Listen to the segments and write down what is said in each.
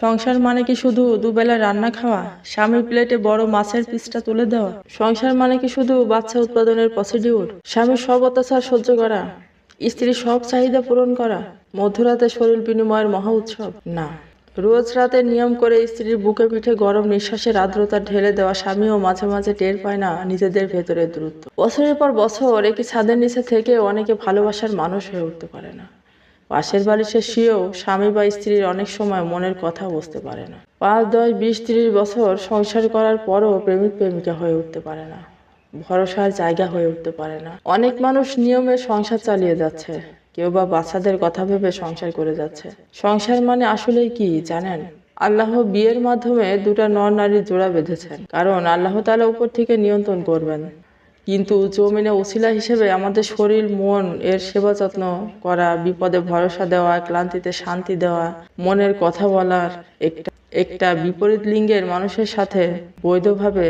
সংসার মানে কি শুধু দুবেলা রান্না খাওয়া, স্বামীর প্লেটে বড় মাছের পিসটা তুলে দেওয়া? সংসার মানে কি শুধু বাচ্চা উৎপাদনের প্রসিডিউর, স্বামীর সব অত্যাচার সহ্য করা, স্ত্রীর সব চাহিদা পূরণ করা, মধ্যরাতে শরীর বিনিময়ের মহা উৎসব? না। রোজ রাতে নিয়ম করে স্ত্রীর বুকে পিঠে গরম নিঃশ্বাসের আর্দ্রতা ঢেলে দেওয়া স্বামীও মাঝে মাঝে টের পায় না নিজেদের ভেতরের দূরত্ব। বছরের পর বছর একই ছাদের নিচে থেকে অনেকে ভালোবাসার মানুষ হয়ে উঠতে পারে না। পাশের বালিশে শুয়েও স্বামী বা স্ত্রীর অনেক সময় মনের কথা বুঝতে পারে না। 5, 10, 20, 30 বছর সংসার করার পরও প্রেমিক প্রেমিকা হয়ে উঠতে পারে না, ভরসার জায়গা হয়ে উঠতে পারে না। অনেক মানুষ নিয়মের সংসার চালিয়ে যাচ্ছে, কেউ বা বাচ্চাদের কথা ভেবে সংসার করে যাচ্ছে। সংসার মানে আসলে কি জানেন? আল্লাহ বিয়ের মাধ্যমে দুটা নর নারীর জোড়া বেঁধেছেন, কারণ আল্লাহ তাআলা উপর থেকে নিয়ন্ত্রণ করবেন। কিন্তু জমিনে উছিলা হিসেবে আমাদের শরীর মন এর সেবা যত্ন করা, বিপদে ভরসা দেওয়া, ক্লান্তিতে শান্তি দেওয়া, মনের কথা বলার, একটা একটা বিপরীত লিঙ্গের মানুষের সাথে বৈধভাবে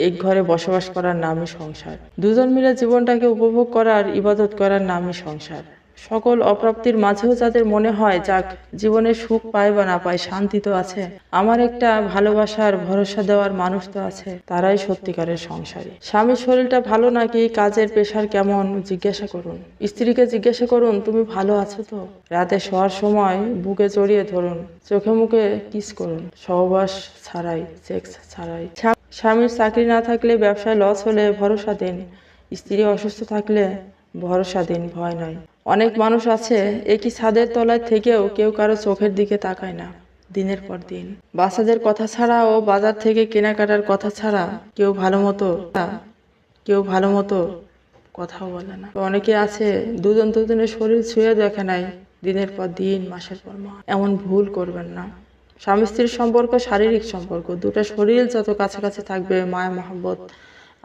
এক ঘরে বসবাস করার নামই সংসার। দুজন মিলে জীবনটাকে উপভোগ করার, ইবাদত করার নামই সংসার। সকল অপ্রাপ্তির মাঝেও যাদের মনে হয় যাক জীবনে সুখ পায় বা না পায়, শান্তি তো আছে, আমার একটা ভালোবাসার ভরসা দেওয়ার মানুষ তো আছে, তারাই সত্যিকারের সংসারী। স্বামীর শরীরটা ভালো নাকি, কাজের প্রেশার কেমন জিজ্ঞাসা করুন। স্ত্রীকে জিজ্ঞাসা করুন তুমি ভালো আছো তো। রাতে শোয়ার সময় বুকে জড়িয়ে ধরুন, চোখে মুখে কিস করুন, সহবাস ছাড়াই, সেক্স ছাড়াই। স্বামীর চাকরি না থাকলে, ব্যবসায় লস হলে ভরসা দিন। স্ত্রী অসুস্থ থাকলে ভরসা দিন, ভয় নয়। অনেক মানুষ আছে একই ছাদের তলায় থেকেও কেউ কারো চোখের দিকে তাকায় না দিনের পর দিন। বাচ্চাদের কথা ছাড়া ও বাজার থেকে কেনাকাটার কথা ছাড়া কেউ ভালো মতো কথাও বলে না। অনেকে আছে দুজন দুজনের শরীর ছুঁয়ে দেখে নাই দিনের পর দিন, মাসের পর মাস। এমন ভুল করবেন না। স্বামী স্ত্রীর সম্পর্ক শারীরিক সম্পর্ক, দুটা শরীর যত কাছাকাছি থাকবে মায়া মহব্বত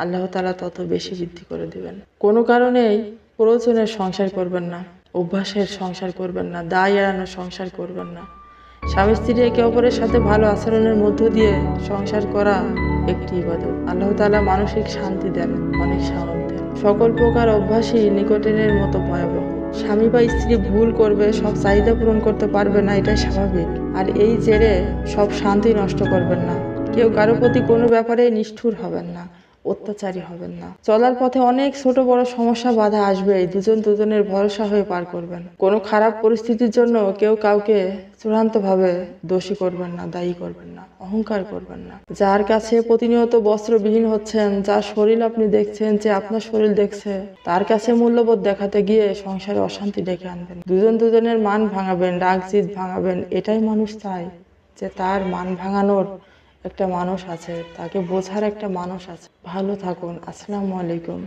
আল্লাহ তাআলা তত বেশি বৃদ্ধি করে দিবেন। কোনো কারণেই প্রয়োজনের সংসার করবেন না, অভ্যাসের সংসার করবেন না, দায় এড়ানোর সংসার করবেন না। স্বামী স্ত্রী একে অপরের সাথে ভালো আচরণের মধ্য দিয়ে সংসার করা একটি ইবাদত। আল্লাহ তাআলা মানসিক শান্তি দেন, অনেক সাহস দেন। সকল প্রকার অভ্যাসই নিকোটিনের মতো ভয়াবহ। স্বামী বা স্ত্রী ভুল করবে, সব চাহিদা পূরণ করতে পারবে না, এটাই স্বাভাবিক। আর এই জেরে সব শান্তি নষ্ট করবেন না। কেউ কারো প্রতি কোনো ব্যাপারে নিষ্ঠুর হবেন না, অত্যাচারী হবেন না। চলার পথে অনেক ছোট বড় সমস্যা বাধা আসবে, দুজন দুজনের ভরসা হয়ে পার করবেন। কোনো খারাপ পরিস্থিতির জন্য কেউ কাউকে চূড়ান্তভাবে দোষী করবেন না, দায়ী করবেন না, অহংকার করবেন না। যার কাছে প্রতিনিয়ত বস্ত্রবিহীন হচ্ছেন, যার শরীর আপনি দেখছেন, যে আপনার শরীর দেখছে, তার কাছে মূল্যবোধ দেখাতে গিয়ে সংসারে অশান্তি ডেকে আনবেন। দুজন দুজনের মান ভাঙাবেন, রাগ জিদ ভাঙাবেন। এটাই মানুষ চায়, যে তার মান ভাঙানোর একটা মানুষ আছে, তাকে বোঝার একটা মানুষ আছে। ভালো থাকুন। আসসালামু আলাইকুম।